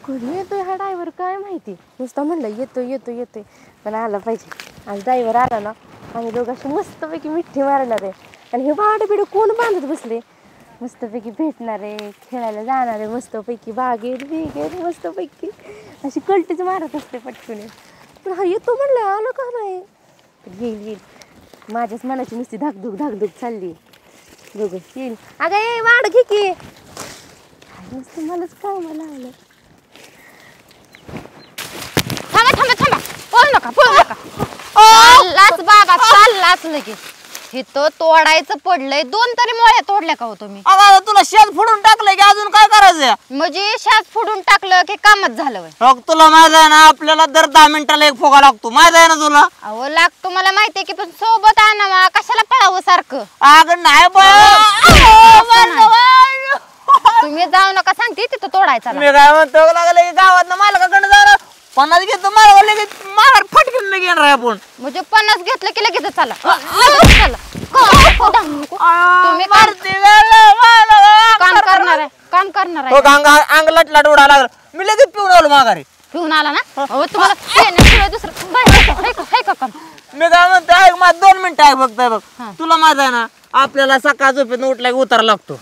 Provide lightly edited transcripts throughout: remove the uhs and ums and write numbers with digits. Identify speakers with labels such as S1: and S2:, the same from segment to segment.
S1: कधी येतोय हा ड्रायव्हर काय माहिती. नुसतं म्हणलं येतोय पण आला पाहिजे. आज ड्रायव्हर आला ना आम्ही दोघांशी मस्तपैकी मिठी मारणार आहे. आणि हे बाड बिड कोण बांधत बसले. मस्तपैकी भेटणार आहे, खेळायला जाणार आहे, मस्तपैकी बागेत मस्तपैकी अशी कल्टीच मारत असते पटकन. पण हा येतो म्हणलं आलं का नाही. येईल माझ्याच मनाची नुसती धाकधूक चालली. बघू येईल. अगं ये वाढ घे की नुसतं मलाच काय मला आलं.
S2: थांबा पळू नका चाललाच बाबा चाललाच लगेच. हे तो तोडायचं पडलंय. 2 तरी मोळ्या तोडल्या का हो तुम्ही?
S3: अगं तुला शेत फोडून टाकलंय की अजून काय करायचं?
S2: म्हणजे शास फोडून टाकलं की कामच झालं.
S3: तुला माहित आहे ना आपल्याला दर 10 मिनिटाला एक फोगा लागतो. माहित आहे ना तुला?
S2: अहो लागतो मला माहितीये की पण सोबत आणा कशाला पळावं सारखं.
S3: अगं नाही
S2: तुम्ही जाऊ नका सांगते तिथं तोडायचा.
S3: मी काय म्हणतो लागलं की गावात मालकाकडे जाणार 50 घेतो मार फटकन घेणार आहे आपण.
S2: म्हणजे 50 घेतलं की लगेच चला. तुम्ही काम करणार आहे.
S3: अंग लटलाट उडा लागला. मी लगेच पिऊन आलो माघारी.
S2: पिऊन आला ना. अहो तुम्हाला दुसरं काम.
S3: मी काय म्हणतो ऐक माझ 2 मिनिटं आहे फक्त. बघ तुला माहित आहे ना आपल्याला सकाळ झोपेत उठला की उतारा लागतो.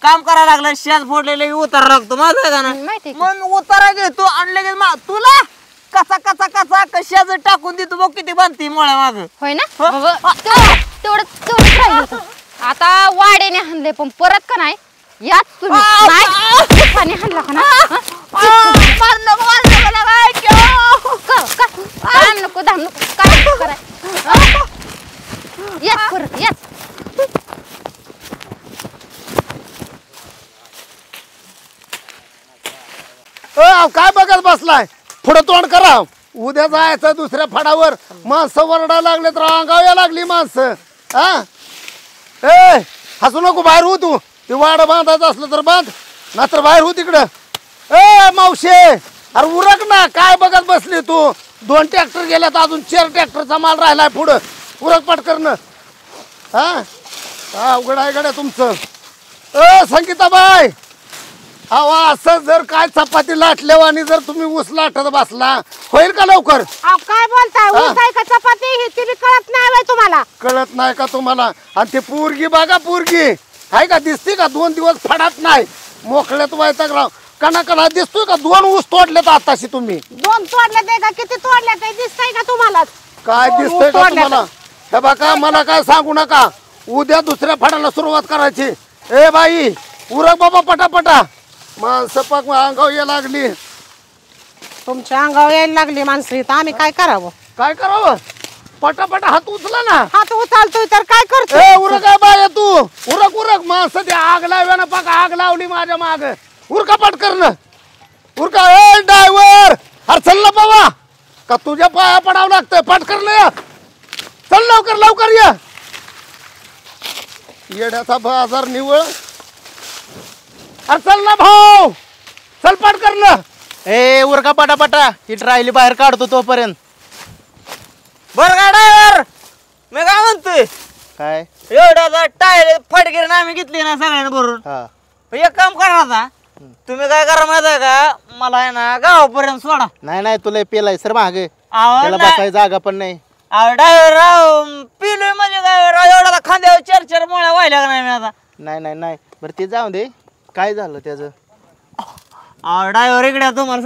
S3: काम करायला लागलं शेज फोडलेले उतारा लागतो. माहित आहे का ना? मग उतारा घेतो आणि लगेच तुला कचा कशाच टाकून देतो. बघ किती बांधती मोळ्या माग.
S2: होय ना. तेवढं राहिलं होतं. आता वाडेने हाणले पण परत का नाही याच तुम्ही हाणला का नाही. नको काय कराय याच परत याच.
S4: काय बघत बसलाय. पुढं तोंड करा. उद्या जायचं दुसऱ्या फडावर. माणसं वरडा लागले तर अंगाव्या लागली माणसं. हसू नको बाहेर हो तू. ते वाड बांधायचं असलं तर बांध नाहीतर बाहेर हो तिकडं. मावशे अरे उरक ना. काय बघत बसली तू. 2 ट्रॅक्टर गेल्यात अजून 4 ट्रॅक्टरचा माल राहिलाय पुढं. उरक पटकन. अवघड आहे गड्या तुमचं. संगीताबाई अहो असं जर काय चपाती लाटल्यावर आणि जर तुम्ही ऊस लाटत बसला होईल का लवकर?
S1: काय बोलताय ऊस आहे का चपाती हे ती कळत नाही तुम्हाला?
S4: कळत नाही का तुम्हाला? आणि ते पोरगी बघा पोरगी आहे का दिसते का? 2 दिवस फडात नाही मोकळ्यात व्हायचा राव. कणा दिसतोय का? 2 ऊस तोडलेत आताशी तुम्ही.
S1: 2 तोडले का किती तोडले ते दिसतंय का तुम्हाला?
S4: काय दिसतंय का तुम्हाला? हे बघा मला काय सांगू नका. उद्या दुसऱ्या फडाला सुरुवात करायची. ए बाई उरक बाबा पटापटा. माणसं पाक अंगावर यायला लागली.
S1: तुमच्या अंगावर यायला लागली माणसं. तर आम्ही काय करावं?
S4: काय करावं? पटापटा हात उचला ना.
S1: हात उचलतोय तर काय करतोय?
S4: उरक आहे बाय तू. उरक माणसं ते आग लाव्या पाक आग लावली माझ्या माग. उरका पटकन उरका. ड्रायव्हर अरे चल ना बाबा का तुझ्या पाया पडावं लागतंय. पटकन ये. चल लवकर ये. येड्याचा बाजार निवळ. अरे चल ना भाऊ चल पटकन.
S5: उरका पटापटा. ही राहिली बाहेर काढतो तोपर्यंत.
S3: बरं का ड्रायव्हर मी काय म्हणतोय
S5: काय
S3: एवढ्या टायर फटकेर आम्ही घेतली ना सगळ्यांना भरून. एक काम करा आता तुम्ही काय करा माहित आहे का? मला आहे ना गावापर्यंत सोडा.
S5: नाही तुला पेलाय सर मागे.
S3: अहो,
S5: त्याला बसायची जागा पण नाही.
S3: ड्रायव्हर राव पिलोय म्हणजे काय राव एवढा खांद्यावर 4 मोळ्या व्हायला का नाही मी आता.
S5: नाही बरं ते जाऊ दे. काय झालं त्याचं?
S3: ड्रायव्हर इकडे तुम्हाला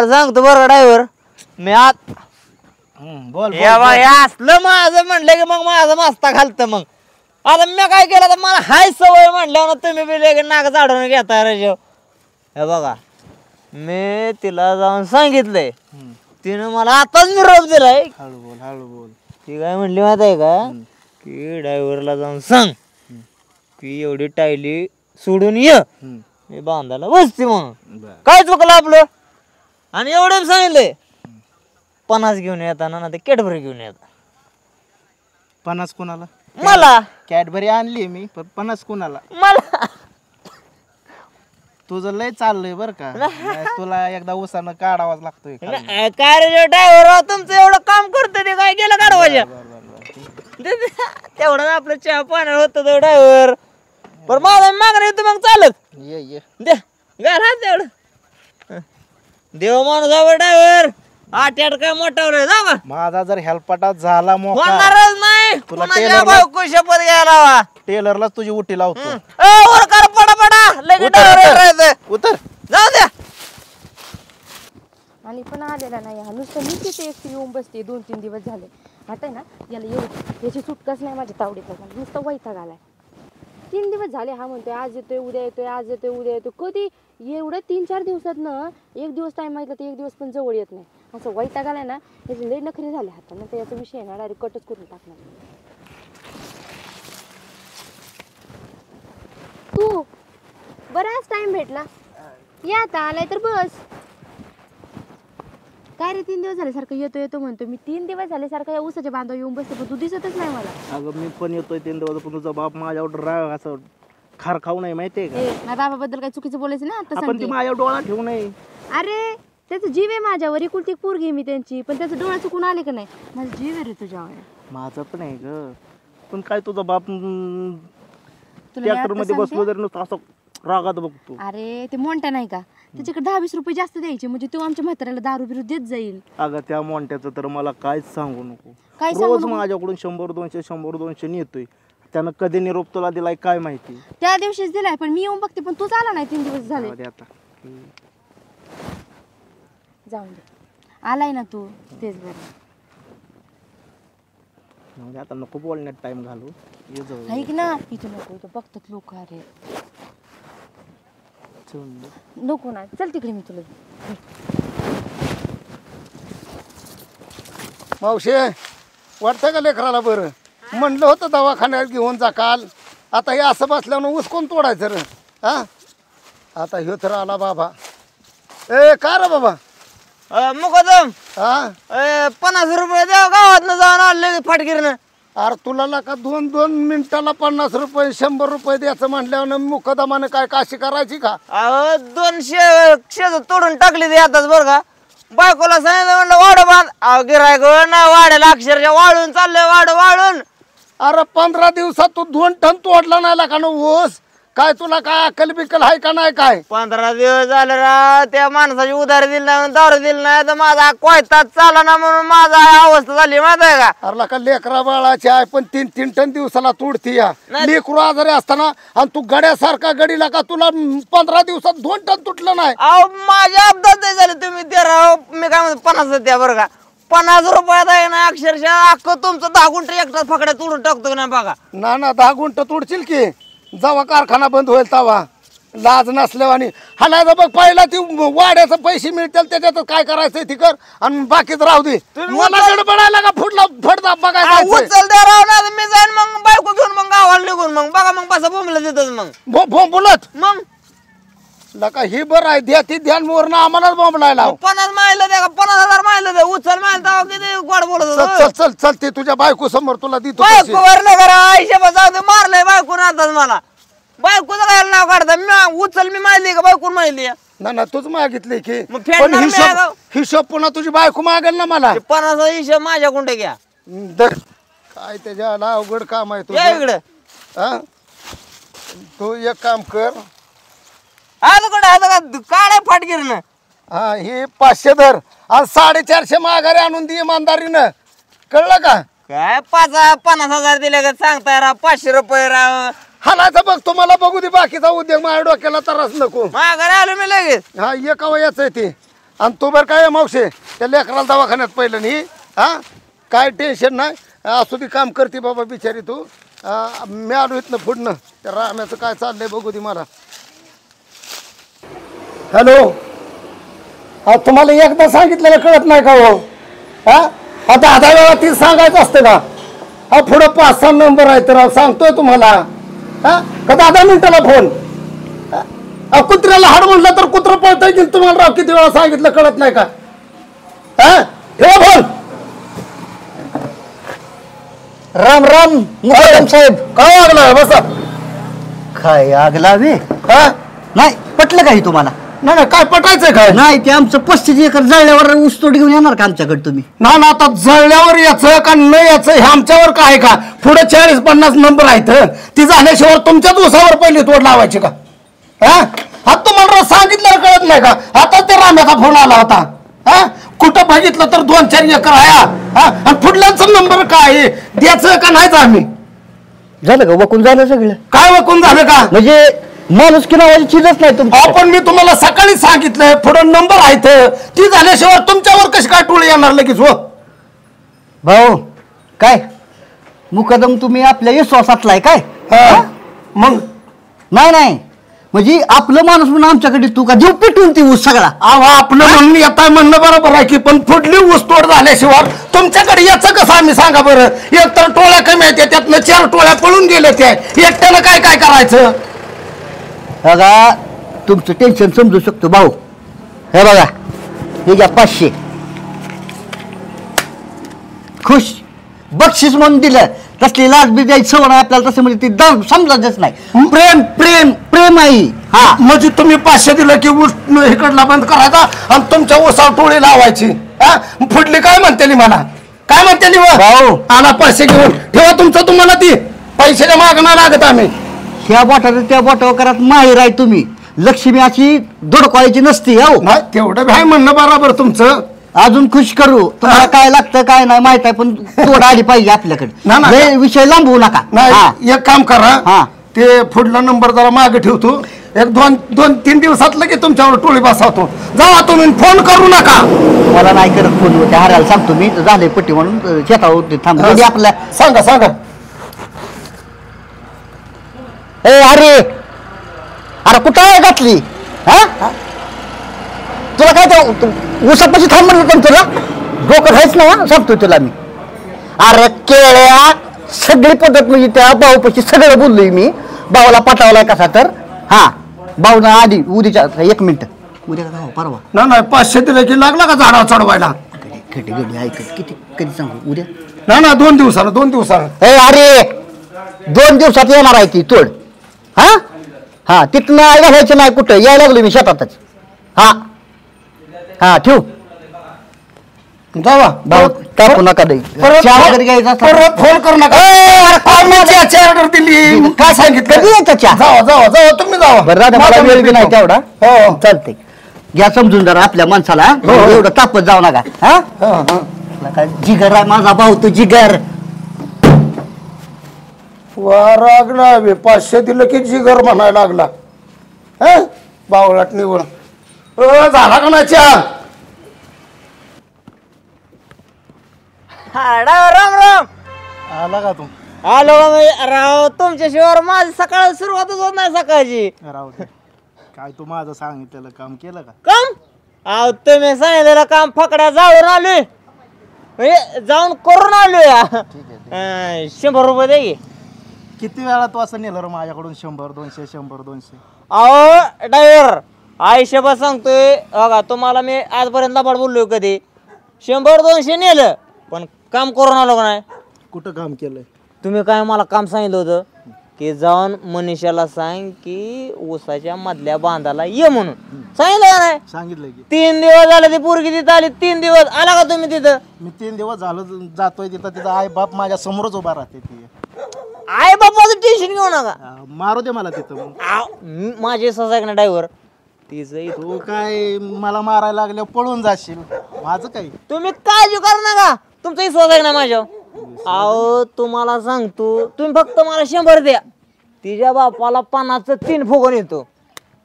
S3: सांगतो बरं ड्रायव्हर मी आत
S5: बोल
S3: असलं माझं म्हणलं की मग माझं मस्ता घालत. मग आता मी काय केलं तर मला हाय सवय म्हणल्यावर तुम्ही बी नाक झाडून घेता रे. हे बघा मी तिला जाऊन सांगितलंय. तिनं मला आताच निरोप दिलाय.
S5: हळू बोल.
S3: ती काय म्हणली माहित आहे का की ड्रायव्हरला जाऊन सांग की एवढी टायली सोडून ये मी बांधायला बसते म्हणून. काय चुकलं आपलं? आणि एवढं सांगितलंय 50 घेऊन येताना ना ते कॅडबरी घेऊन येतात.
S5: 50 कोणाला?
S3: मला.
S5: कॅडबरी आणली मी पण 50 कोणाला?
S3: मला.
S5: तुझं लय चाललंय बर का. तुला एकदा उसानं काढावाच लागतोय.
S3: काय रे ड्रायव्हर तुमचं एवढं काम करतो ते काय केलं काढवायच्या तेवढं आपलं चहा पाण्यावर होतं तो ड्रायव्हर. बरं माझा मागणं येतो मग चालत
S5: ये
S3: दे घाल हात तेवढं. देव माणूस ड्रायव्हर आट्याड काय मोठा जाऊ का
S5: माझा जर हेल्पाटा झाला मोका
S3: होणारच नाही
S5: तुला
S3: कुणाच्या
S5: टेलरला-
S3: बायको शपथ घ्यायला हवा.
S5: टेलरलाच तुझी उठी लावतो.
S3: वर कर पडा लगेच
S5: उतर,
S3: driver
S5: उतर.
S3: राहायचं.
S5: उतर.
S3: जाऊ द्या.
S1: आणि पण आलेला नाही हा नुसतं मी तिथे एकटी येऊन बसते 2-3 दिवस झाले. आता आहे ना याला याची सुटकाच नाही माझ्या तावडीत नुसतं वैताग आलाय. 3 दिवस झाले हा म्हणतोय आज येतोय उद्या येतोय आज येतोय उद्या येतोय. कधी एवढं 3-4 दिवसात ना एक दिवस टाइम माहितलं तर एक दिवस पण जवळ येत नाही. असं वैताग आलाय ना याचे लई नखरे झाले हातात तर याचा विषय ना डायरेक्ट कटच करून टाकणार. तू बराच टाइम भेटला या आता आलाय तर बस. काय रे 3 दिवस झाले सारखं येतो येतो म्हणतो मी. 3 दिवस झाले सारखं या ऊसाच्या बांधावर येऊन बसते पण तू दिसतच नाही मला.
S5: अगं मी पण येतोय 3 दिवस पण तुझा बाप माझ्यावर राग असं खार खाऊ नाही माहितीये का.
S1: माझ्या बाबाबद्दल काही चुकीचं बोलायचं ना आता
S5: आपण ती
S1: सांगते.
S5: माझ्या डोळा ठेवू नये.
S1: अरे त्याचा जीव आहे माझ्यावर एकुलती एक पोरगी मी त्यांची पण त्याचं डोळा चुकून आले का नाही माझा जीव आहे रे तुझ्यावर.
S5: माझं पण आहे ग पण काय तुझा बाप
S1: तुला मी
S5: ट्रॅक्टर
S1: आता
S5: मध्ये
S1: सांगते.
S5: बसलो तरी नुसतं असं रागात बघतो.
S1: अरे ते मोंटा नाही का त्याच्याकडे 10-20 रुपये जास्त द्यायचे म्हणजे तो आमच्या म्हाताऱ्याला दारू बिरू देत जाईल.
S5: अगं त्या मोंट्याचं तर मला काहीच सांगू नको.
S1: काय सांगू
S5: रोज
S1: नको?
S5: माझ्याकडून 100-200 नेतोय. त्यानं कधी निरोप तुला दिलाय काय माहिती.
S1: त्या दिवशीच दिलाय पण मी येऊन बघते पण तूच आला नाही 3 दिवस झाले.
S5: जाऊ दे आता.
S1: जाऊन दे आलाय ना तू तेच बरं.
S5: जाऊ दे आता नको बोलण्यात टाइम घालू. ये जाऊ
S1: ऐक ना इथं नको इथं बघतात लोक. अरे नको ना चल तिकडे मी तुला.
S4: मावशे वाटतं का लेकराला बरं म्हणलं होतं दवाखान्यात घेऊन जा काल. आता हे असं बसल्यानं ऊस कोण तोडायचं रे हा. आता ह्यो तर आला बाबा. ए का रे बाबा
S3: मुकदम
S4: हा
S3: 50 रुपये द्या गावात जाऊन आले फाटगिरीनं.
S4: अरे तुला का 2 मिनिटाला 50 रुपये 100 रुपये द्यायचं म्हटल्यावर मुकदमानं काय काशी करायची का.
S3: 200 शेज तोडून टाकली ती आताच बरं का. बायकोला सांगितलं म्हणलं वाढ बांध गिरायक ना वाढेल अक्षरशः वाळून चाललंय वाळून.
S4: अरे 15 दिवसात तू 2 टन तोडला नाही का ना ऊस. काय तुला काय अकल बिकल आहे का नाही काय.
S3: 15 दिवस झाले ना त्या माणसाची उधारी दिली नाही दारू दिली नाही तर माझा कोयताच चाला ना म्हणून माझा अवस्था झाली माहिती आहे का.
S4: अरे का लेकरा बाळाची आहे पण 3 टन दिवसाला तोडती या लेकरू आजारी असताना आणि तू गड्यासारखा गडीला का तुला 15 दिवसात 2 टन तुटलं नाही.
S3: अहो माझ्या अपघात झाले तुम्ही ते राव मी काय म्हणतो 50 द्या बरं का. 50 रुपयात आहे ना अक्षरशः अख्खं तुमचं 10 गुंठ एकटाच फकड्या तोडून टाकतो ना बघा.
S4: ना 10 गुंठ तोडशील की जेव्हा कारखाना बंद होईल तेव्हा लाज नसल्यावानी हलायचं बघ. पहिला ती वाड्याचं पैसे मिळतील त्याच्यात काय करायचंय ती कर आणि बाकीच राहू दे. मला गडबडायला का फडदा बघायला
S3: उचल द्या राव ना मी जाईन मग बायको घेऊन मग गावाला निघून मग बघा मग बसा बोंबला देतात मग
S4: बोलत
S3: मग
S4: लका ही बरं आहे द्या ती ध्यान मोर ना आम्हालाच बोंबलायला.
S3: 50 माहिलं द्या 50,000 माहिलं द्या उचल माहिलं किती गोड बोलत
S4: चल
S3: होतं.
S4: चल चल चल ते तुझ्या बायको समोर तुला देतो पैसे.
S3: बायको वरले करा आईशा जाऊ दे मारलंय बायको आता मला. बायकोचं काय नाव काढता मी उचल मी माहिली का बायको माहिली.
S4: ना तूच मागितले की
S3: मग फेडणार
S4: पण
S3: मी
S4: हिशोब
S3: अगं.
S4: हिशोब पुन्हा तुझी बायको मागेल ना मला.
S3: 50 हिशोब माझ्या कुंडे घ्या
S4: दर काय त्याच्या अवघड काम आहे
S3: या
S4: तुझं.
S3: इकडे
S4: हा तू एक काम कर
S3: आता कुठे आता का काढाय फाटगिरीनं.
S4: हा हे 500 धर आणि 450 माघारी आणून दे इमानदारीनं कळलं का.
S3: काय 50,000 दिले का सांगताय राव 500 रुपये राव.
S4: हालायचं बघ तुम्हाला बघू दे बाकीचा उद्योग माझ्या डोक्याला त्रास नको.
S3: माघारी आलो मी लगेच.
S4: हा एका वयाचं आहे ते. आणि तू बरं काय मावशे त्या लेकराला दवाखान्यात पहिलं नाही हा काय टेन्शन नाही असू दे काम करते बाबा बिचारी तू. मी आलो इथनं पुढनं त्या राम्याचं काय चाललंय बघू दे मला. हॅलो तुम्हाला एकदा सांगितलेलं कळत नाही का हो. हा आता 10 वेळा ती सांगायचं असतं का. हा पुढं 5-6 नंबर आहे तर सांगतोय तुम्हाला. हा का 10 मिनिटाला फोन. कुत्र्याला हाड म्हटलं तर कुत्र पळतंय की तुम्हाला राव किती वेळा सांगितलं कळत नाही का. हा ठेवा फोन.
S6: राम राम साहेब.
S4: काय वागला बसा.
S6: काय आग लावे.
S4: हा
S6: नाही पटलं काही तुम्हाला.
S4: नाही काय पटायचंय काय.
S6: नाही ते आमचं 35 एकर जळल्यावर ऊसतोड घेऊन येणार का आमच्याकडे तुम्ही.
S4: ना आता जळल्यावर याचं का न याचं हे आमच्यावर काय का. पुढे 40-50 नंबर आहेत ती झाल्याशिवाय तुमच्याच ऊसावर पहिली तोड लावायची का. हा तुम्हाला सांगितलं कळत नाही का. आता ते माम्याचा फोन आला होता. हा कुठं बघितलं तर 2-4 एकर आहे. आणि पुढल्याचा नंबर काय आहे? द्यायचं का नाहीच आम्ही?
S6: झालं का वकून झालं सगळं?
S4: काय वकून झालं का?
S6: म्हणजे माणूस की नावाची चीजच नाही तुमची.
S4: आपण मी तुम्हाला सकाळी सांगितलंय पुढे नंबर आहेत, ती झाल्याशिवाय तुमच्यावर कशी काय टोळी येणार लगेच? हो
S6: भाऊ काय मुकदम तुम्ही आपल्या विश्वासातलाय काय?
S4: मग
S6: नाही म्हणजे आपलं माणूस म्हणून आमच्याकडे तू का जीव पेटून ती ऊस सगळा.
S4: आपलं म्हणून येता म्हणणं बरोबर आहे की, पण पुढली ऊसतोड झाल्याशिवाय तुमच्याकडे याचं कसं आम्ही सांगा बरं? एक तर टोळ्या कमी आहेत, त्यातनं 4 टोळ्या पळून गेले, ते एकट्यानं काय काय करायचं?
S6: बघा तुमचं टेन्शन समजू शकतो भाऊ. हे बघा हे घ्या 500 खुश बक्षीस म्हणून दिलं. तसली लाच बी द्यायची सवय नाही आपल्याला, तसं म्हणजे ती दाम समजायच नाही. प्रेम प्रेम प्रेम आहे.
S4: हा म्हणजे तुम्ही 500 दिलं की ऊस इकडला बंद करायचा आणि तुमच्या ऊसावर टोळी लावायची. फुटली काय म्हणते मला, काय म्हणते
S6: भाऊ
S4: आणा 500 घेऊन ठेवा तुमचं, तुम्हाला ती पैशाच्या मागणं लागत आम्ही.
S6: ह्या बोटावर त्या बोटावर करत माहीर आहे तुम्ही. लक्ष्मी अशी दोडकवायची नसती. हो
S4: नाही तेवढं काय म्हणणं बरोबर तुमचं.
S6: अजून खुश करू तुम्हाला काय लागतं काय नाही माहित आहे, पण तोड आली पाहिजे आपल्याकडे. विषय लांबवू नका.
S4: नाही एक काम करा, ते पुढला नंबर जरा मागे ठेवतो, 1-2-3 दिवसात लगेच तुमच्यावर टोळी बसवतो. जावा तुम्ही, फोन करू नका.
S6: मला नाही करत फोन, त्या हारायला सांगतो मी झाले पट्टी म्हणून शेतावर थांब आपल्या.
S4: सांगा सांगा.
S6: अरे अरे कुठं आहे घातली? तुला काय ते ऊसापाशी थांब म्हणलं पण तुला डोकं खायच ना. सांगतो तुला मी. अरे केळ्या सगळी पद्धत म्हणजे त्या भाऊपाशी सगळं बोललोय मी. भाऊला पाठवलाय कसा तर. भाऊना आधी उद्याच्या 1 मिनिट उद्या का परवा
S4: नाही 500 दिले की लागला का झाडावर चढवायला?
S6: घडी ऐकत किती कधी सांगू उद्या?
S4: ना 2 दिवसानं 2 दिवसानं.
S6: अरे 2 दिवसात येणार आहे ती तोड. तिथनं आयला व्हायचं नाही कुठं यायला लागलो मी शेतातच. ठेव
S4: जावा
S6: भाऊ टाकू नका दे.
S4: परत फोन करू नका. ऑर्डर दिली काय सांगितलं?
S6: कधी येतं चहा?
S4: जावा तुम्ही जावा.
S6: बरं राधा मला वेळ बी नाही तेवढा.
S4: हो
S6: चालते घ्या समजून जरा आपल्या माणसाला. एवढं तापत जाऊ नका. जिगर आहे माझा भाऊ तू जिगर.
S4: रागला 500 दिलं की जिगर म्हणायला लागला. बावळाट निवड झाला का नाही चहा?
S3: राम राम.
S5: आला का तू?
S3: आलो राव, तुमच्याशिवाय माझी सकाळ सुरुवातच होत नाही सकाळची.
S5: राहू दे. काय तू माझं सांगितलेलं काम केलं का?
S3: काम अहो तुम्ही सांगितलेलं काम फकड्या जाऊन आलोय, म्हणजे जाऊन करून आलोय. 100 रुपये दे.
S5: किती वेळा तू असं नेलं रे माझ्याकडून 100-200 100-200?
S3: अहो ड्रायव्हर आयुष्यभर सांगतोय बघा तुम्हाला, मी आजपर्यंत लबाड बोललोय कधी? 100-200 नेलं पण काम करून आलो का नाही?
S5: कुठं काम केलंय?
S3: तुम्ही काय मला काम सांगितलं होतं की जाऊन मनीषाला सांग की ऊसाच्या मधल्या बांधाला ये म्हणून सांगितलं का नाही?
S5: सांगितलंय की.
S3: 3 दिवस झाले ती पोरगी तिथं आली. 3 दिवस आला का तुम्ही तिथं?
S5: मी 3 दिवस झालं जातोय तिथं. तिचा आई बाप माझ्या समोरच उभा राहते. ती
S3: आई बापाचं टेन्शन घेऊ नका.
S5: मारू दे मला तिथं.
S3: माझे ससाक ना ड्रायव्हर तिचं.
S5: तू काय मला मारायला लागल्यावर पळून जाशील. माझं काय?
S3: तुम्ही काळजी करू नका, तुमचा विश्वास आहे ना माझ्या. अहो तुम्हाला सांगतो, तुम्ही फक्त मला 100 द्या. तिच्या बापाला 50चं 3 फुगून येतो.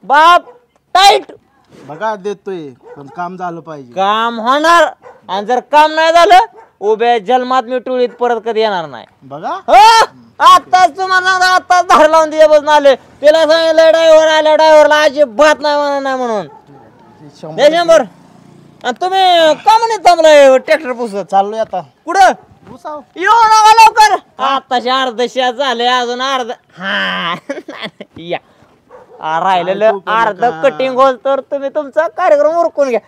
S3: बाप टाईट.
S5: बघा देतोय पण काम झालं पाहिजे.
S3: काम होणार, आणि जर काम नाही झालं उभ्या जन्मात मी टोळीत परत कधी येणार नाही.
S5: बघा
S3: आताच तुम्हाला सांगतो, आताच धार लावून तिच्या बसून आले. तिला सांगितलं ड्रायव्हर आल्या, ड्रायव्हरला अजिबात नाही म्हणा नाही म्हणून. 100. आणि तुम्ही का म्हणे थांबलाय ट्रॅक्टर पुसत?
S5: चाललोय आता.
S3: कुठं?
S5: भुसाव.
S3: येऊ नका लवकर. आताशी अर्धशा झाले, अजून अर्ध. या राहिलेलं अर्ध कटिंग होल तर तुम्ही तुमचा कार्यक्रम उरकून घ्या.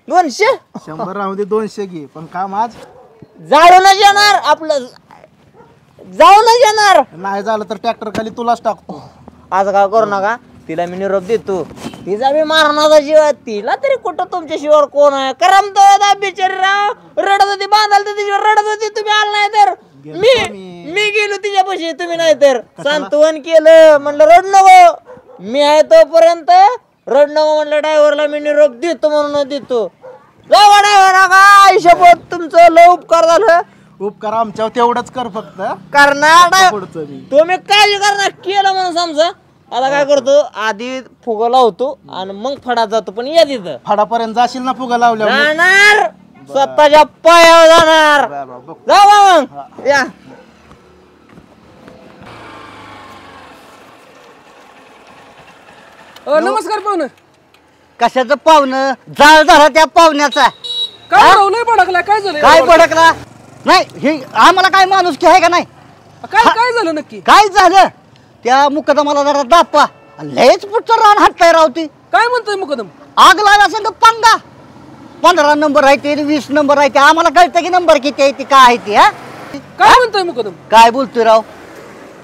S3: 200
S5: 100 राहू दे, 200 घे पण काम आज
S3: जाळूनच येणार आपलं, जाऊनच येणार.
S5: नाही झालं तर ट्रॅक्टर खाली तुलाच टाकतो.
S3: आज काय करू नका. तिला मी निरोप देतो. तिचा बी मारणाचा जीव आहे. तिला तरी कुठं तुमच्या शिवार कोण आहे? करमतो बिचारी राव. रडत होती बांधाल तर तिच्यावर रडत होती. तुम्ही आला नाही तर मी गेलो तिच्यापाशी, तुम्ही नाही तर सांत्वन केलं. म्हणलं रड नको, मी आहे तोपर्यंत रड नको म्हणलं ड्रायव्हरला मी निरोप देतो म्हणून देतो. जावा ड्रायव्हर का आयुष्यभर तुमचं लय उपकार झालं.
S5: उपकार आमच्यावर तेवढंच कर फक्त.
S3: करणार
S5: पुढचं बी.
S3: तुम्ही काळजी करणार केलं म्हणून समजा. आता काय करतो आधी फुगा लावतो आणि मग फडात जातो. पण या तिथं
S5: फाडापर्यंत जाशील ना फुगा लावल्या
S3: जाणार स्वतःच्या पायावर जाणार. जावा मग या.
S7: नमस्कार पाहुणं.
S6: कशाचं पाहुणं जाळ झाला त्या पाहुण्याचा.
S7: काय राव लय भडकला काय झालं?
S6: काय भडकला नाही हे आम्हाला काय माणूस की आहे का नाही.
S7: काय काय झालं नक्की?
S6: काय झालं त्या मुकदमाला जरा दापा लयच पुढचं रान हातपाय रावती.
S7: काय म्हणतोय मुकदम?
S6: आग लावला संग पंगा 15 नंबर आहे ते 20 नंबर आहे ते आम्हाला कळतं की नंबर किती आहे ती काय आहे ती. हा
S7: काय म्हणतोय मुकदम?
S6: काय बोलतोय राव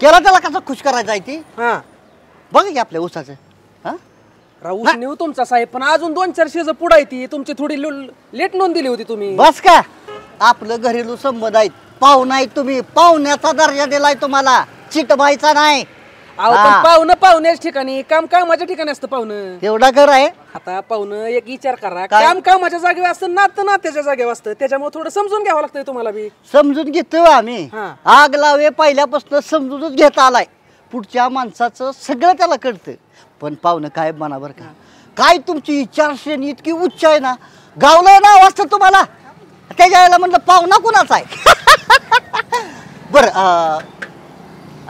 S6: केला त्याला कसं खुश करायचं आहे ती.
S7: हा
S6: बघ की आपल्या उसाचं. हा
S7: राव ऊस नेऊ तुमचा साहेब पण अजून 2-4 शेज पुढे आहे ती तुमची थोडी लेट नोंद दिली होती तुम्ही.
S6: बस का आपलं घरेलू संबंध आहेत. पाहुणा आहे तुम्ही पाहुण्याचा दर्जा दिलाय तुम्हाला चिट व्हायचा नाही.
S7: अहो पण पाहुणं पाहुण्याच ठिकाणी काम कामाच्या ठिकाणी असतं पाहुणं.
S6: एवढा घर आहे.
S7: आता पाहुणं एक विचार करा काम कामाच्या जागेवर असतं नातं नात्याच्या जागेवर असतं त्याच्यामुळे थोडं समजून घ्यावं लागतंय तुम्हाला बी.
S6: समजून घेतो आम्ही.
S7: हा.
S6: आग लावे पहिल्यापासून समजूनच घेता आलाय. पुढच्या माणसाचं सगळं त्याला कळतं. पण पाहुणं काय म्हणा बरं का काय तुमची विचारश्रेणी इतकी उच्च आहे ना गावलं नाव असतं तुम्हाला त्याच्या वेळेला म्हणलं पाहुणा कुणाचा आहे. बरं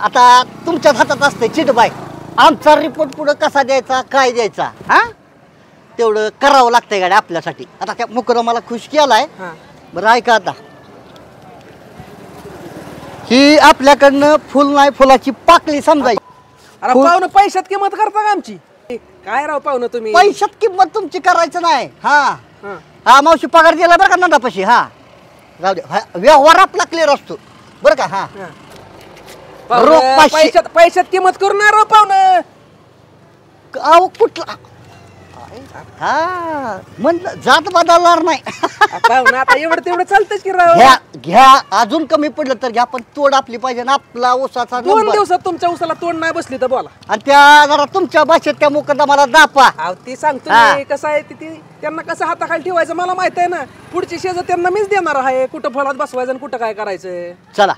S6: आता तुमच्याच हातात असते चिटबाई आमचा रिपोर्ट पुढं कसा द्यायचा काय द्यायचा हा तेवढं करावं लागतंय गाडी आपल्यासाठी. आता त्या मुकदमाला खुश केलाय. बरं ऐका आता ही आपल्याकडनं फुल नाही फुलाची पाकळी समजायची.
S7: अरे पाहुणं पैशात किंमत करता का आमची? काय राव पाहुणं तुम्ही
S6: पैशात किंमत तुमची करायचं नाही. हा हा मावशी पगार दिला बरं का नंदापाशी. हा जाऊ दे व्यवहार आपला क्लिअर असतो बरं का. हा रोख पाचशे.
S7: पैशात किंमत करू नाही राव पाहुणं.
S6: अहो कुठला हा म्हणलं जात बदलणार नाही.
S7: पाहुणं आता एवढं तेवढं चालतंच की राव.
S6: घ्या घ्या अजून कमी पडलं तर घ्या पण तोड आपली पाहिजे ना आपला ऊसाचा
S7: 2
S6: नंबर.
S7: दिवसात तुमच्या उसाला तोड नाही बसली तर बोला.
S6: आणि त्या जरा तुमच्या भाषेत त्या मुकदमाला दापा.
S7: अहो ती सांगतो
S6: हा.
S7: मी कसं आहे ती त्यांना कसं हाताखाली ठेवायचं मला माहित आहे ना. पुढची शेज त्यांना मीच देणार आहे कुठं फळात बसवायचं आणि कुठं काय करायचं.
S6: चला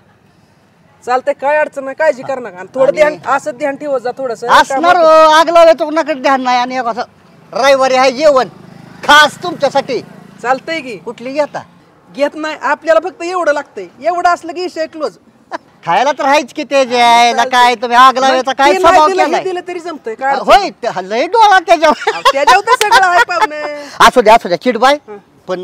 S7: चालतंय काय अडचण नाही काळजी कर नका. आणि थोडं ध्यान असं ध्यान ठेवत जा थोडस.
S6: असणार आग लावायचं कोणाकडे ध्यान नाही. आणि असं रविवारी आहे जेवण खास तुमच्यासाठी.
S7: चालतंय की
S6: कुठली घेता
S7: घेत नाही आपल्याला फक्त एवढं लागतंय. एवढं असलं की विषय क्लोज.
S6: खायला तर हायच की ते जे काय तुम्ही आग लावायचा काय स्वभाव केलाय.
S7: दिलं तरी जमतंय काय
S6: होय लय डोळा त्याच्यावर.
S7: त्याच्यावर तर सगळं आहे पाहुणे.
S6: असू द्या चिडबाय पण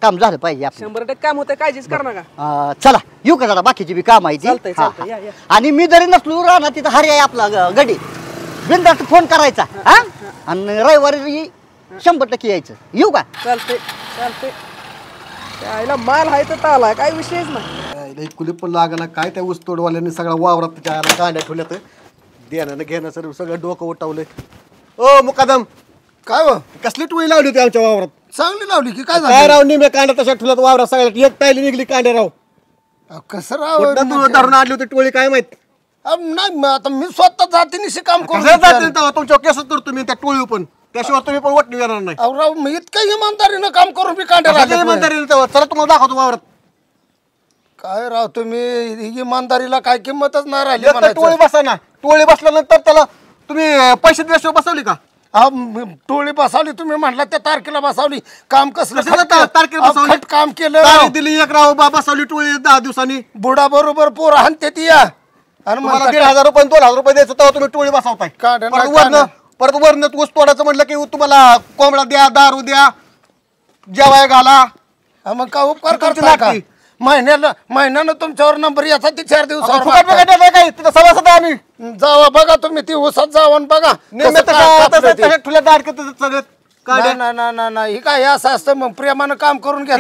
S6: काम झालं पाहिजे आपलं.
S7: 100% काम होतं काळजीच कर नका.
S6: चला येऊ का जरा बाकीची बी काम आहे ती.
S7: चालतंय,
S6: हा,
S7: चालतंय,
S6: हा.
S7: या, या.
S6: आणि मी जरी नसलो राहणार तिथं हरी आहे आपला गडी बिंदास फोन करायचा. हा आणि रविवारी 100% यायचं. येऊ का?
S7: चालतंय चालतंय. त्याला माल आहे तर आला काय विषयच नाही.
S4: कुलीप लागला काय त्या ऊस तोडवाल्यांनी सगळा वावरात त्याच्या आला गाड्या ठेवल्यात देण्यानं घेणं सर सगळं डोकं उठवलंय. ओ मुकादम काय हो कसली टोळी लावली होती आमच्या वावरात? चांगली लावली की काय राव निम्या कांड्या तशा ठेवल्यात वावरात सगळ्यात एक टायली निघली कांड्या राव. कसं राव धरून आणली होती टोळी काय माहित नाही. आता मी स्वतः जातीनिशी काम करून तुमच्या केसच करतो मी त्या टोळी पण त्याशिवाय तुम्ही पण वाटणी येणार नाही. राव मी इतकं इमानदारीनं काम करून मी कांड्या इमानदारीनं चला तुम्हाला दाखवतो वावरात. काय राव तुम्ही इमानदारीला काय किंमतच नाही राहिली. टोळी बसा ना टोळी बसल्यानंतर त्याला तुम्ही पैसे दिल्याशिवाय बसवली का? टोळी बसवली तुम्ही म्हटलं त्या तारखेला बसवली. काम कसलं तारखेला बसवली काम केलं दिली एक राव बसवली टोळी 10 दिवसांनी बुडा बरोबर पोर हाणते ती या. आणि मला 1,500 रुपये 2,000 रुपये द्यायचं तेव्हा तुम्ही टोळी बसवताय. परत वरण ऊस तोडायचं म्हटलं की तुम्हाला कोंबडा द्या दारू द्या जेवाय घाला. मग का उपकार करतो महिन्यानं तुमच्यावर नंबर याचा ती 4 दिवसावर सभासद आम्ही जावा बघा तुम्ही ती ऊसात जावा बघा. नाही काय असं असतं मग प्रेमानं काम करून घ्या.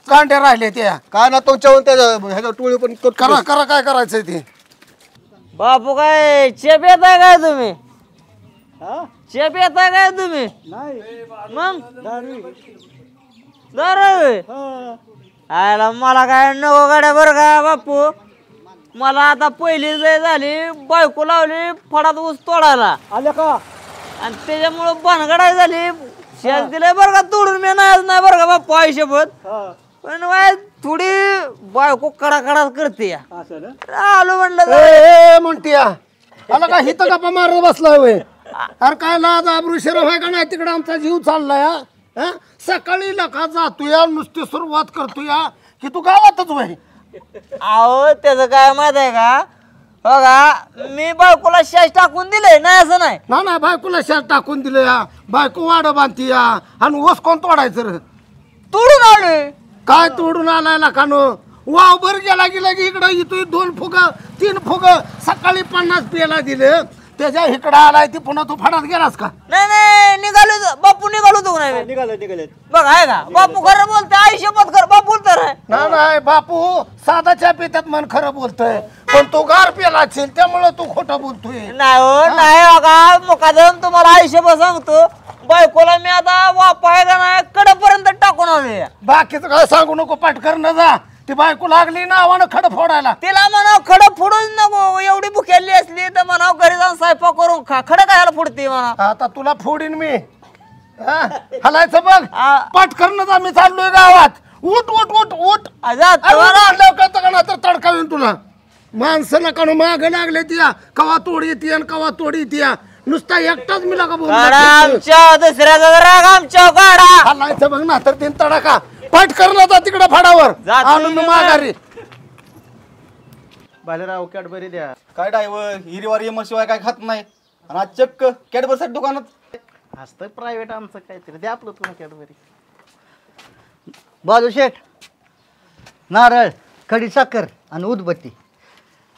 S4: कांड्या राहिले त्या काय ना तुमच्या टोळी पण करा करा काय करायचंय ते.
S3: बापू काय चेप येताय काय तुम्ही? चेप येताय काय तुम्ही? मग दारू आयला मला काय नको गाड्या बरं का बापू. मला आता पहिली लय झाली बायको लावली फडात ऊस तोडायला.
S5: आल्या का?
S3: आणि त्याच्यामुळं भानगडाय झाली. शेत दिलंय बरं का तोडून, मी नाही बरं का बाप्पा आयुष्यभर. पण थोडी बायको कडा करते या. आलो म्हणलं
S4: म्हणतीया आला का हित गप्पा मारत बसलाय होय. अरे काय लाज आबरू शरम आहे का नाही? तिकडे आमचा जीव चाललाय हा. सकाळी लखा जातोया नुसती सुरुवात करतोया की तू गावातच होय.
S3: अहो त्याचं काय माहित आहे का, बघा मी बायकोला शेष टाकून दिले नाही असं नाही.
S4: ना बायकोला शेत टाकून दिले या. बायको वाड बांधती या. आणि ओस कोण तोडायचं रे?
S3: तोडून आलोय.
S4: काय तोडून आलाय लाखानो? वाव भर गेला की इकडं इथं 2 फुग 3 फुग सकाळी 50 पेला दिले. त्याच्या इकडं आलाय ती पुन्हा तू फडात गेलास का?
S3: नाही निघालो बापू, निघालो तू नाही.
S5: निघाले
S3: बघ आहे का बापू खरं बोलतोय, आयुष्यभर खरं बापू तर आहे.
S4: नाही बापू साधा चहा पितात मन खरं बोलतोय, पण तू गार पेला असेल त्यामुळं तू खोटं बोलतोय.
S3: नाही हो नाही बघा मुकादम तुम्हाला आयुष्यभर सांगतो, बायकोला मी आता वापाय का नाही कडेपर्यंत टाकून आलोय.
S4: बाकीचं काय सांगू नको, पटकर न जा. ती बायको लागली नावानं खड फोडायला.
S3: तिला म्हणाव खडं फोडून नको, एवढी भुकेली असली तर म्हणाव घरी जाऊन स्वयंपाक करून खा. खडं खायला फोडते म्हणा.
S4: आता तुला फोडीन मी. हलायचं बघ. पटकर न जा, मी चाललोय गावात. उठ उठ उठ उठ. तर तडकावीन तुला. माणसं नका माग लागले तिया कवा तोड येते आणि कवा तोड येते. नुसता एकटाच मी नका बोल.
S3: आमच्या दुसऱ्याचा राग आमच्या गाडा.
S4: हलायचं बघ ना तर 3 तडाका. पट करला जा तिकडे फडावर आणून माघारी.
S5: बालेराव कॅडबरी द्या. काय ड्रायव्हर हिरीवार शिवाय काय खात नाही आणि आज चक्क कॅडबरी साठी दुकानात असतं प्रायव्हेट आमचं काहीतरी. द्या आपलं तुम्ही कॅडबरी.
S6: बाजू शेठ नारळ खडी साखर आणि उदबत्ती.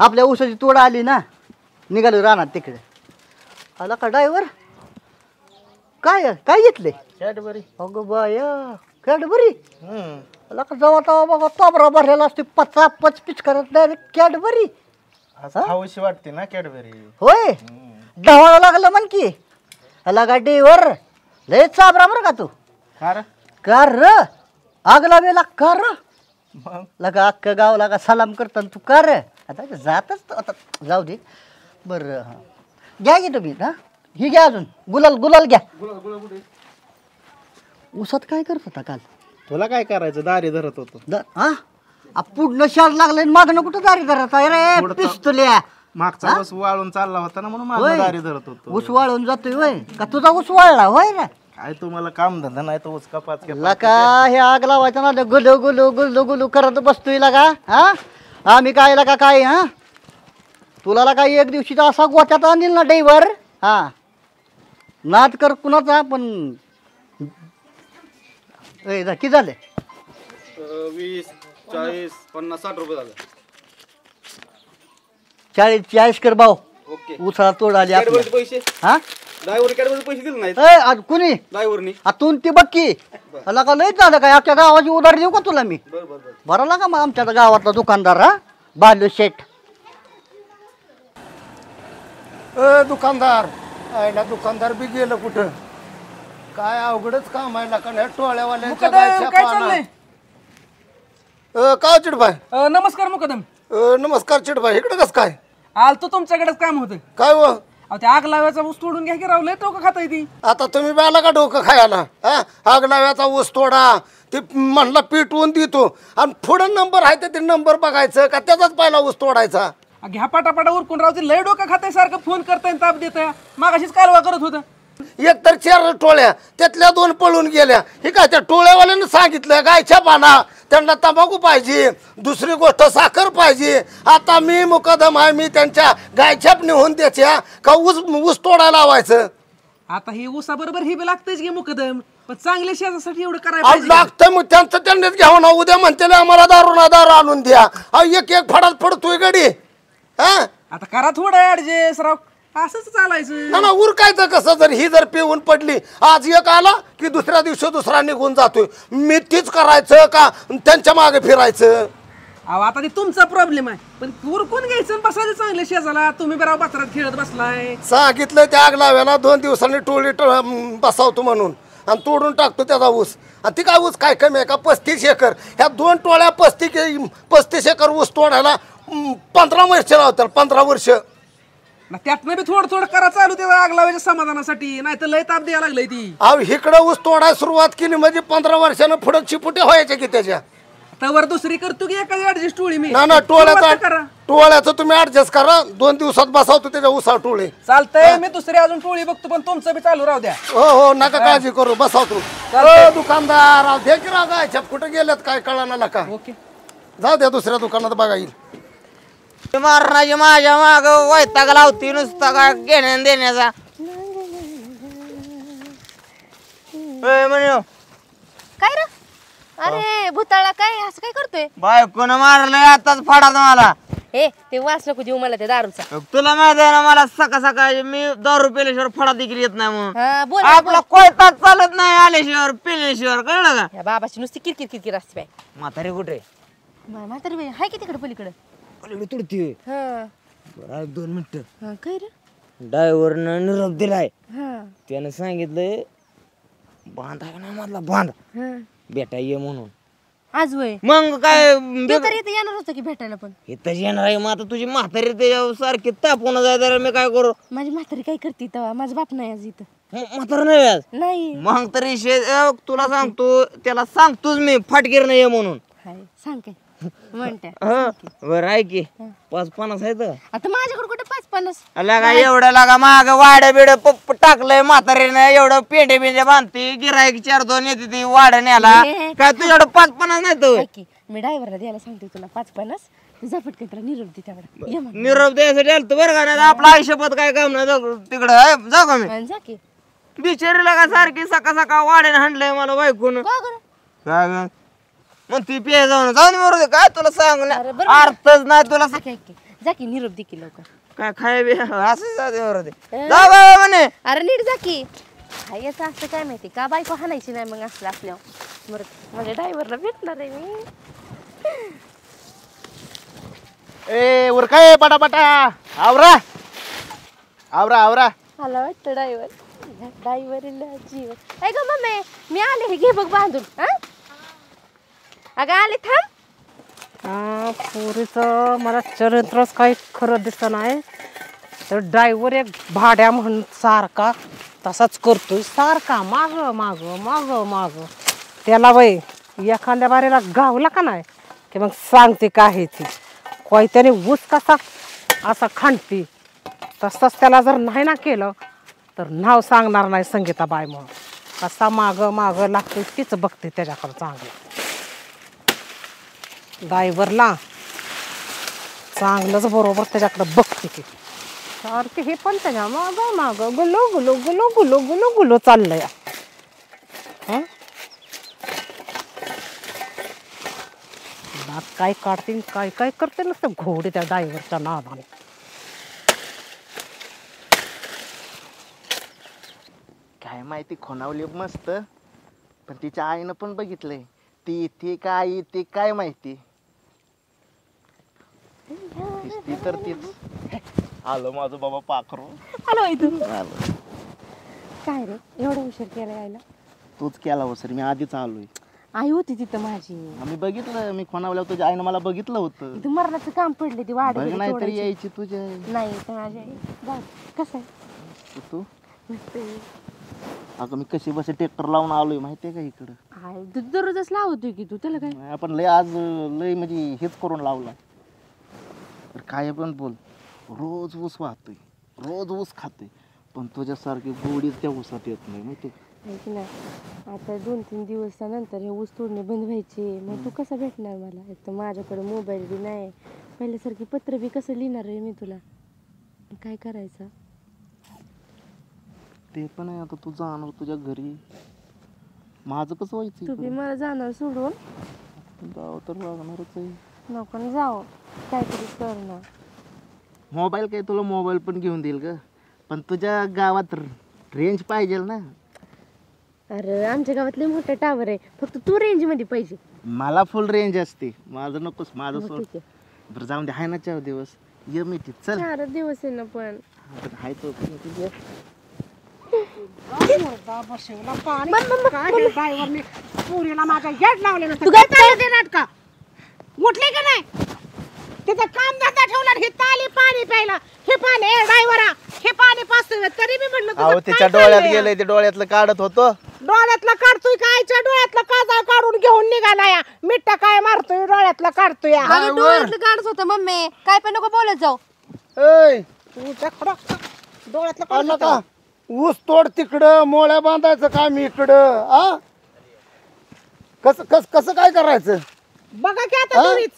S6: आपल्या ऊसाची तोड आली ना, निघालो रानात तिकडे. आला का ड्रायव्हर? काय काय घेतले?
S5: कॅडबरी.
S6: अगं बाया कॅडबरी. आला का जावा तवा बघा तोबरा भरलेला असते 50-55 करत डायरेक्ट कॅडबरी.
S5: खाऊशी वाटते ना कॅडबरी.
S6: होय ढवाळा लागलं म्हण की. आला का ड्रायव्हर लय चाबरा बरं का तू. कार आगला वेला कार लगा अख्खं गाव लागा सलाम करताना तू कार. आता जातच आता जाऊ दे बरं. घ्या की तुम्ही. हा ही घ्या अजून गुलाल घ्या. ऊसात काय करत होता काल?
S5: तुला काय करायचं? दारी धरत होतो.
S6: हा पुढनं शार लागलंय मागणं कुठं दारी धरत आहे रे पिस्तुल्या?
S5: मागचा ऊस वाळून चालला होता ना म्हणून मागं दारी धरत होतो.
S6: ऊस वाळून जातोय होय का? तुझा ऊस वाळला होय रे?
S5: काय तुम्हाला काम धंदा नाही तर ऊस कपाच
S6: लका हे आग लावायचं ना गुलू करत बसतोय लगा. हा आम्ही काय लका काय हा तुला काय एक दिवशी असा गोत्यात आणील ना ड्रायव्हर. हा नाद कर कुणाचा पण. किती झाले?
S5: 20, 40, 50, 60 रुपये झाले.
S6: 40 कर भाऊ.
S5: ओके.
S6: उसाला तोड आली आपल्या.
S5: पैसे
S6: हा
S5: ड्रायव्हर कॅडबरी पैसे दिले नाहीत.
S6: आज कुणी
S5: ड्रायव्हरनी
S6: आतून ती बक्की मला का लयच झालं काय? आमच्या गावाची उधार देऊ का तुला मी? भराला का मग आमच्या गावातला दुकानदार हा बालू शेठ.
S4: दुकानदार आयला दुकानदार बी गेलं कुठं? काय अवघडच काम आहे का टोळ्यावाल्यांच्या
S7: मुकदम काय चाललंय?
S4: काय चिडबाय?
S7: नमस्कार मुकदम.
S4: नमस्कार चिडबाय. इकडं कस काय
S7: आलतो तुमच्याकडेच काम होतं.
S4: काय व?
S7: अहो ते आग लावायचा ऊस तोडून घ्या की राव, लय टोकं खाता ती.
S4: आता तुम्ही बाला का डोकं खायला? आग लाव्याचा ऊस तोडा ते म्हणला पिटवून देतो आणि पुढं नंबर आहे ते नंबर बघायचं का त्याचाच पहिला ऊस तोडायचा?
S7: घ्या पाटापाटा उरकून राहते. लय डोकं खाताय सारखं, फोन करताय ताप देताय. मागाशीच कालवा करत होतं.
S4: एक तर 4 टोळ्या त्यातल्या 2 पळून गेल्या. हे काय त्या टोळ्यावाल्यानं सांगितलं गायच्या पाना त्यांना तंबाखू पाहिजे, दुसरी गोष्ट साखर पाहिजे. आता मी मुकदम आहे, मी त्यांच्या गायछाप नेऊन द्यायच्या का ऊस तोडायला लावायचं?
S7: आता ही ऊसा बरोबर ही बी लागतेच की मुकदम, पण चांगल्या शेजासाठी एवढं करायला पाहिजे.
S4: लागतं मग त्यांचं त्यांनीच घ्यावं ना. उद्या म्हणते आम्हाला दारू आणून द्या. एक फडात पडतोय गडी.
S7: आता करा थोडं ऍडजस्ट राव, असंच चालायचं
S4: ना. उरकायचं कसं? जर पिऊन पडली आज एक आला की दुसऱ्या दिवशी दुसरा निघून जातोय. मी तीच करायचं का त्यांच्या मागे फिरायचं?
S7: अहो आता ते तुमचा प्रॉब्लेम आहे, पण उरकून घ्यायचं बसायचं चांगल्या शेजाला. तुम्ही बराव पत्रात खेळत बसलाय.
S4: सांगितलं त्या आग लाव्याला 2 दिवसांनी टोळी बसावतो म्हणून आणि तोडून टाकतो त्याचा ऊस. आणि ती काय ऊस काय कमी आहे का? 35 एकर. ह्या 2 टोळ्या 35 एकर ऊस तोडायला 15 वर्ष लावतात. 15 वर्ष.
S7: ना त्यातनं बी थोडं थोडं करा चालू ते आग लावायच्या समाधानासाठी, नाही तर लय ताप द्यायला लागलंय ती.
S4: अहो इकडं ऊस तोडायला सुरुवात केली म्हणजे 15 वर्षानं पुढं चिपुटे व्हायचे की त्याच्या.
S7: तवर दुसरी करतो की एखादी ऍडजस्ट टोळी मी.
S4: ना टोळ्याचं तुम्ही ऍडजस्ट करा, 2 दिवसात बसावतो त्याच्या उसा टोळे.
S7: चालतंय, मी दुसरी अजून टोळी बघतो, पण तुमचं बी चालू राहू द्या.
S4: हो नका काळजी करू, बसावतो. दुकानदार राव दे की राव गायच्या कुठे गेल्यात काय कळणार का.
S7: ओके,
S4: जाऊ द्या दुसऱ्या दुकानात बघा येईल.
S3: मारणाची माझ्या माग वैताग लावती नुसता काय घेण्या देण्याचा. म्हणे
S1: काय रे? अरे भूताळा काय असं काय करतोय?
S3: बायकोनं मारलंय आताच फाडा मला.
S1: हे ते वास नको देऊ मला त्या दारूचा.
S3: तुला माहिती आहे ना मला सकाळी मी दारू पेल्याशिवाय फडा देखील येत नाही म्हणून.
S1: हा बोल
S3: आपला कोयताच चालत नाही आल्याशिवाय पेल्याशिवाय, कळलं का?
S1: या बाबाची नुसती किरकिर किरकिर असते बाय.
S3: म्हातारी कुठे?
S1: म्हातारी बाई हाय की तिकडे पलीकडे.
S3: तुडती
S1: हा
S3: 2 मिनिट.
S1: हा काय रे?
S3: ड्रायव्हरनं निरोप दिलाय.
S1: हा
S3: त्यानं सांगितलंय बांध आहे ना मधला बांध
S1: हा
S3: बेटा ये म्हणून.
S1: आज वय
S3: मग काय
S1: ते तर इथे येणार होतं की भेटायला, पण
S3: इथं येणार आहे. मग आता तुझी म्हातारी त्याच्यावर सारखी तापून जाय तर मी काय करू?
S1: माझी म्हातारी काय करते तेव्हा? माझा बाप नाही आज इथं.
S3: म्हातार नाही आज.
S1: नाही
S3: मग तरी तुला सांगतो, त्याला सांगतोच मी फाटगीर नाही म्हणून.
S1: हाय सांग काय म्हणते.
S3: बरं आहे की 5-50 आहेत.
S1: आता माझ्याकडे कुठे 5-50?
S3: लागा एवढं लागा माग वाड्या बिड पप्प टाकलंय म्हातारीनं, एवढं पेंडे बिंडे बांधते, गिराईक 4-2 येते ती वाड्या न्याला. काय तुझ्याकडं 5-50 नाही तर?
S1: की मी ड्रायव्हरला द्यायला सांगते तुला 5-50. तुझा पटकन त्याला निरोप दे तेवढा. ये म्हणून.
S3: निरोप द्यायसाठी आलतो बरं का, नाही आपलं आयुष्यपत काय काम नाही. तिकडं जाऊ का मी?
S1: आणि जा की.
S3: बिचारीला का सारखी सकाळ वाड्याने हाणलंय मला बायकून.
S1: का गं?
S3: काय ग? मग ती पिया जाऊन मरू दे. काय तुला सांग
S1: अरे बरं.
S3: अर्थच नाही तुला.
S1: जा की, जा की निरोप दे की लवकर.
S3: काय खाय बी असं जाते मरू दे. जा बाबा म्हणे.
S1: अरे नीट जा की. हाय याचं असतं काय माहिती का, बायको हाणायची नाही मग असलं असल्यावर. बरं माझ्या ड्रायव्हरला भेटणार आहे मी.
S5: ए उर काय पटापटा आवरा आवरा आवरा.
S1: मला वाटतं ड्रायव्हरला जीव. ऐ ग मम्मी, मी आले हे घे बघ बांधून. हा अगं आले थांब.
S8: पुरीचं मला चरित्रच काही खरं दिसत नाही. तर ड्रायव्हर एक भाड्या म्हणून सारखा तसाच करतोय, सारखा माग माग माग माग. त्याला बाई एखाद्या बारीला गावला का नाही की मग सांगते काय आहे ती. कोयत्याने ऊस कसा असा खांडती, तसंच त्याला जर नाही ना केलं तर नाव सांगणार नाही संगीताबाई म्हणून. कसा माग माग लागतोय तीच बघते त्याच्याकडं चांगलं. ड्रायव्हरला चांगलंच बरोबर त्याच्याकडे बघते की सारखे हे पण त्याच्या माग माग गुलो गुलो गुलो गुलो गुलो गुलो चाललंय. काय काढतील काय काय करते नसतं घोडे त्या ड्रायव्हरच्या नावाने.
S5: काय माहिती खोनावली मस्त, पण तिच्या आईनं पण बघितलंय. ती इथे काय येते काय माहिती. ती तर तीच. आलो माझं बाबा पाखरू.
S1: आलो इथून. काय रे एवढा उशीर केला यायला?
S5: तूच केला हो सर, मी आधीच आलोय.
S1: आई होती तिथं माझी.
S5: आम्ही बघितलं, मी खोनावल्यावर तुझ्या आईनं मला बघितलं होतं.
S1: इथं मरणाचं काम पडले ती वाढ
S5: बघ नाही तरी यायची तुझ्या.
S1: नाही तर माझी आई जाऊ. कसं आहे
S5: तू
S1: मस्त आहे.
S5: अगं मी कशी बस ट्रॅक्टर लावून आलोय माहितीये का इकडं.
S1: हाय दररोजच लावतोय की तू, त्याला काय.
S5: आपण लय आज लय म्हणजे हेच करून लावला. तर काय पण बोल, रोज ऊस वाहतोय, रोज ऊस खातोय, पण तुझ्यासारखी गोडी त्या ऊसात येत नाही माहिती.
S1: ऐक ना, आता 2-3 दिवसानंतर हे ऊस तोडणे बंद व्हायचे, मग तू कसं भेटणार मला? एक तर माझ्याकडे मोबाईल बी नाही, पहिल्यासारखी पत्र बी कसं लिहिणार आहे मी तुला? काय करायचं?
S5: ते पण आहे. आता तू जाणार तुझ्या घरी, माझं कसं व्हायचं?
S1: तुम्ही मला जाणार सोडून?
S5: जाऊ तर लागणारच आहे.
S1: नको ना जाऊ, काहीतरी कर ना.
S5: मोबाईल काय तुला मोबाईल पण घेऊन देईल ग, पण तुझ्या गावात रेंज पाहिजे ना.
S1: अरे आमच्या गावात लय मोठा टावर आहे, फक्त तू रेंज मध्ये पाहिजे.
S5: मला फुल रेंज असते, माझं नकोस. माझं
S1: मग
S5: सोड.
S1: ठीक आहे.
S5: बरं जाऊन दे, आहे ना 4 दिवस. ये मी चल.
S1: 4 दिवस आहे ना पण.
S5: आहे तो
S8: ड्रायव्हरने पुरीला माझ्या येड लावले नसतं.
S1: तू काय
S8: ते नाटका उठले का नाही? तिथं काम धंदा ठेवला आणि हे ताली पाणी प्यायला हे पाणी ड्रायव्हरा हे पाणी पाचतोय तरी मी म्हणलं
S5: अहो
S8: तुझं
S5: तिच्या
S8: काय
S5: डोळ्यात
S8: चाललंय?
S5: गेलंय ते डोळ्यातलं काढत होतो
S8: डोळ्यातला काढतोय का आईच्या डोळ्यातला काजळ काढून घेऊन निघाला या मिठ्ठा काय मारतोय डोळ्यातला काढतोय या.
S1: अगं डोळ्यातलं काढत होतं मम्मी काय पण नको बोलत जाऊ
S4: ऐ
S8: तुझ्या डोळ्यातलं
S4: आलं
S8: काढत
S4: का ऊस तोड तिकडं मोळ्या बांधायचं काम इकडं आ कसं कसं कसं काय करायचं
S8: बघा की आता तुम्हीच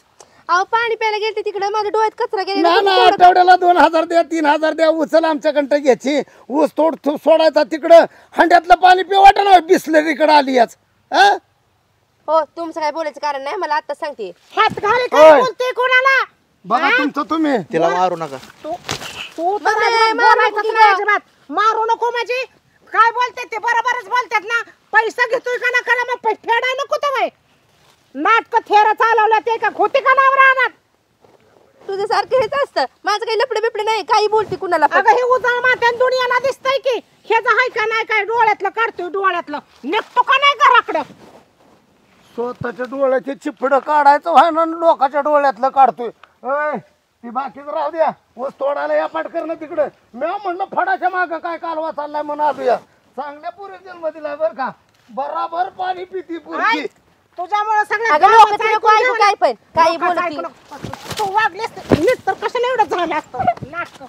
S1: अहो पाणी प्यायला गेलते तिकडे माझ्या डोळ्यात कचरा
S4: ना
S1: गेला
S4: ना आठवड्याला 2000 द्या 3000 द्या उचल आमच्याकडं घ्यायची ऊस तोड सोडायचा तिकडं हंड्यातलं पाणी पिवाट ना बिस्लरीकडे आली याच हा
S1: हो तुमचं काय बोलायचं कारण नाही मला आता सांगते
S8: हात घाल काय
S4: ओय.
S8: बोलते कोणाला
S4: बघा तुमचं तुम्ही
S5: तिला मारू नका
S8: तू तर
S1: मम्मी,
S8: अजिबात
S1: मारू
S8: बोलायचं
S1: नको
S8: नाही
S1: का?
S8: अजिबात. मारू नको माझी काय बोलते ते बरोबरच बोलतात ना पैसा घेतोय का ना करा मग फेडाय नको तर नाटक थेरा चालवलं ते का खोटी का नाव राहणार
S1: तुझ्यासारखं हेच असतं माझं काही लपडे बिपडे नाही काही बोलते कुणाला पण.
S8: अगं हे उजाळ मात्यान दुनियाला दिसतंय की ह्याचं हाय का नाही काय डोळ्यातलं काढतोय डोळ्यातलं निघतो का नाही घराकडं
S4: स्वतःच्या डोळ्याचे चिपड काढायचं व्हाय ना लोकांच्या डोळ्यातलं काढतोय ऐ ती बाकीच राहू द्या ऊस तोडायला या पाठ करणं तिकडं मी म्हणलं फडाच्या माग काय कालवा चाललाय म्हणून आलूया चांगल्या पुरी जन्म दिलाय बर का बराबर पाणी पिती पुरकी
S8: तुझ्यामुळे सगळ्या
S1: अगं
S8: गावाचं
S1: लोकांचं नको
S8: ऐकून
S1: ऐकू
S8: झालं.
S1: काय पण काही
S8: लोकांचं
S1: बोलत
S8: ऐकू नको. तू वागलीस नीट तर कशाला एवढं झालं असतं नाटक